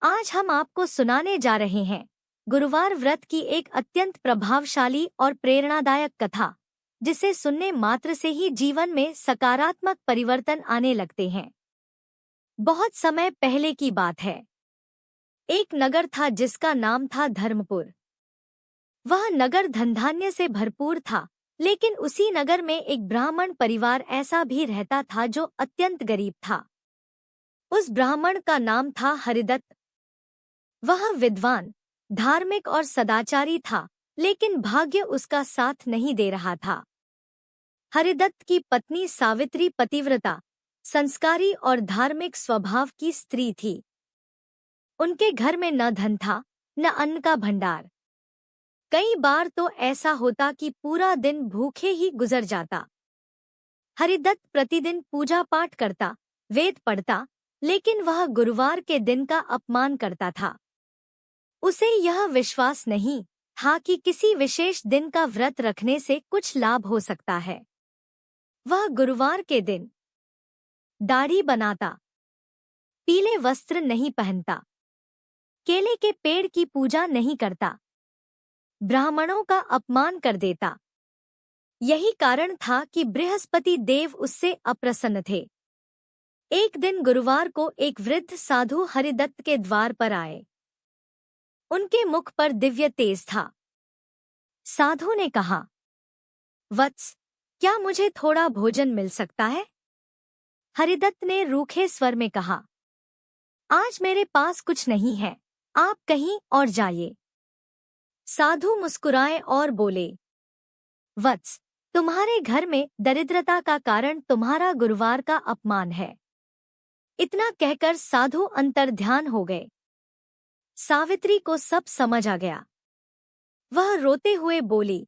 आज हम आपको सुनाने जा रहे हैं गुरुवार व्रत की एक अत्यंत प्रभावशाली और प्रेरणादायक कथा, जिसे सुनने मात्र से ही जीवन में सकारात्मक परिवर्तन आने लगते हैं। बहुत समय पहले की बात है। एक नगर था जिसका नाम था धर्मपुर। वह नगर धनधान्य से भरपूर था, लेकिन उसी नगर में एक ब्राह्मण परिवार ऐसा भी रहता था जो अत्यंत गरीब था। उस ब्राह्मण का नाम था हरिदत्त। वह विद्वान, धार्मिक और सदाचारी था, लेकिन भाग्य उसका साथ नहीं दे रहा था। हरिदत्त की पत्नी सावित्री पतिव्रता, संस्कारी और धार्मिक स्वभाव की स्त्री थी। उनके घर में न धन था, न अन्न का भंडार। कई बार तो ऐसा होता कि पूरा दिन भूखे ही गुजर जाता। हरिदत्त प्रतिदिन पूजा पाठ करता, वेद पढ़ता, लेकिन वह गुरुवार के दिन का अपमान करता था। उसे यह विश्वास नहीं था कि किसी विशेष दिन का व्रत रखने से कुछ लाभ हो सकता है। वह गुरुवार के दिन दाढ़ी बनाता, पीले वस्त्र नहीं पहनता, केले के पेड़ की पूजा नहीं करता, ब्राह्मणों का अपमान कर देता। यही कारण था कि बृहस्पति देव उससे अप्रसन्न थे। एक दिन गुरुवार को एक वृद्ध साधु हरिदत्त के द्वार पर आए। उनके मुख पर दिव्य तेज था। साधु ने कहा, वत्स, क्या मुझे थोड़ा भोजन मिल सकता है? हरिदत्त ने रूखे स्वर में कहा, आज मेरे पास कुछ नहीं है, आप कहीं और जाइए। साधु मुस्कुराए और बोले, वत्स, तुम्हारे घर में दरिद्रता का कारण तुम्हारा गुरुवार का अपमान है। इतना कहकर साधु अंतर्ध्यान हो गए। सावित्री को सब समझ आ गया। वह रोते हुए बोली,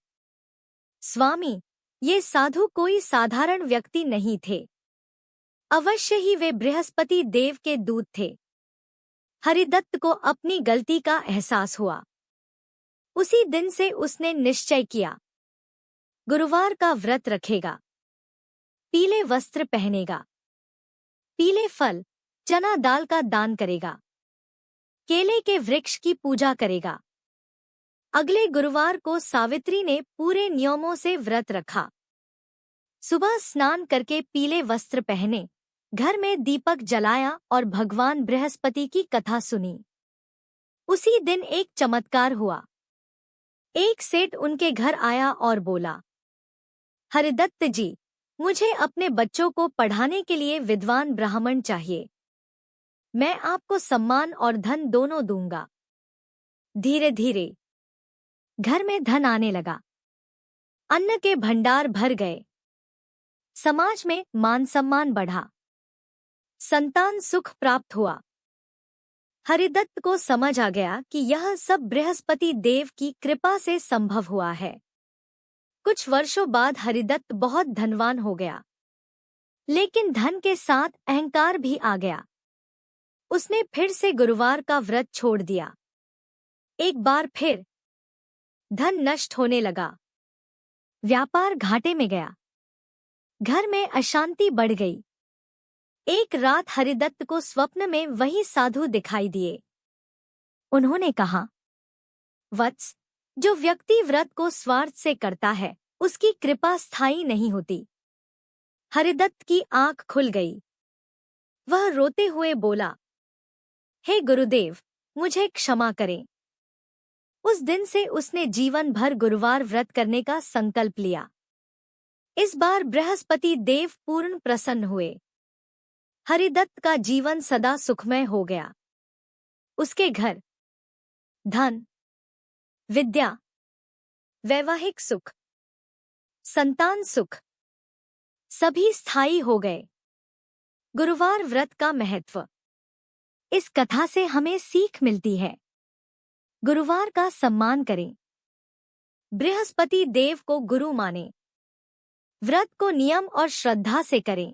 स्वामी, ये साधु कोई साधारण व्यक्ति नहीं थे। अवश्य ही वे बृहस्पति देव के दूत थे। हरिदत्त को अपनी गलती का एहसास हुआ। उसी दिन से उसने निश्चय किया, गुरुवार का व्रत रखेगा, पीले वस्त्र पहनेगा, पीले फल, चना दाल का दान करेगा, केले के वृक्ष की पूजा करेगा। अगले गुरुवार को सावित्री ने पूरे नियमों से व्रत रखा। सुबह स्नान करके पीले वस्त्र पहने, घर में दीपक जलाया और भगवान बृहस्पति की कथा सुनी। उसी दिन एक चमत्कार हुआ। एक सेठ उनके घर आया और बोला, हरिदत्त जी, मुझे अपने बच्चों को पढ़ाने के लिए विद्वान ब्राह्मण चाहिए। मैं आपको सम्मान और धन दोनों दूंगा। धीरे धीरे घर में धन आने लगा। अन्न के भंडार भर गए। समाज में मान सम्मान बढ़ा। संतान सुख प्राप्त हुआ। हरिदत्त को समझ आ गया कि यह सब बृहस्पति देव की कृपा से संभव हुआ है। कुछ वर्षों बाद हरिदत्त बहुत धनवान हो गया, लेकिन धन के साथ अहंकार भी आ गया। उसने फिर से गुरुवार का व्रत छोड़ दिया। एक बार फिर धन नष्ट होने लगा। व्यापार घाटे में गया। घर में अशांति बढ़ गई। एक रात हरिदत्त को स्वप्न में वही साधु दिखाई दिए। उन्होंने कहा, वत्स, जो व्यक्ति व्रत को स्वार्थ से करता है, उसकी कृपा स्थायी नहीं होती। हरिदत्त की आंख खुल गई। वह रोते हुए बोला, हे गुरुदेव, मुझे क्षमा करें। उस दिन से उसने जीवन भर गुरुवार व्रत करने का संकल्प लिया। इस बार बृहस्पति देव पूर्ण प्रसन्न हुए। हरिदत्त का जीवन सदा सुखमय हो गया। उसके घर धन, विद्या, वैवाहिक सुख, संतान सुख सभी स्थायी हो गए। गुरुवार व्रत का महत्व। इस कथा से हमें सीख मिलती है, गुरुवार का सम्मान करें, बृहस्पति देव को गुरु माने, व्रत को नियम और श्रद्धा से करें,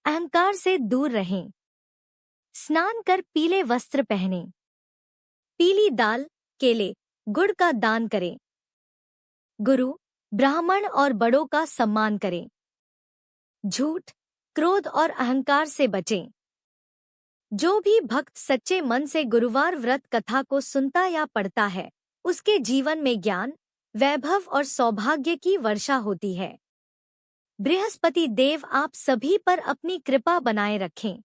अहंकार से दूर रहें, स्नान कर पीले वस्त्र पहनें, पीली दाल, केले, गुड़ का दान करें, गुरु, ब्राह्मण और बड़ों का सम्मान करें, झूठ, क्रोध और अहंकार से बचें, जो भी भक्त सच्चे मन से गुरुवार व्रत कथा को सुनता या पढ़ता है, उसके जीवन में ज्ञान, वैभव और सौभाग्य की वर्षा होती है। बृहस्पति देव आप सभी पर अपनी कृपा बनाए रखें।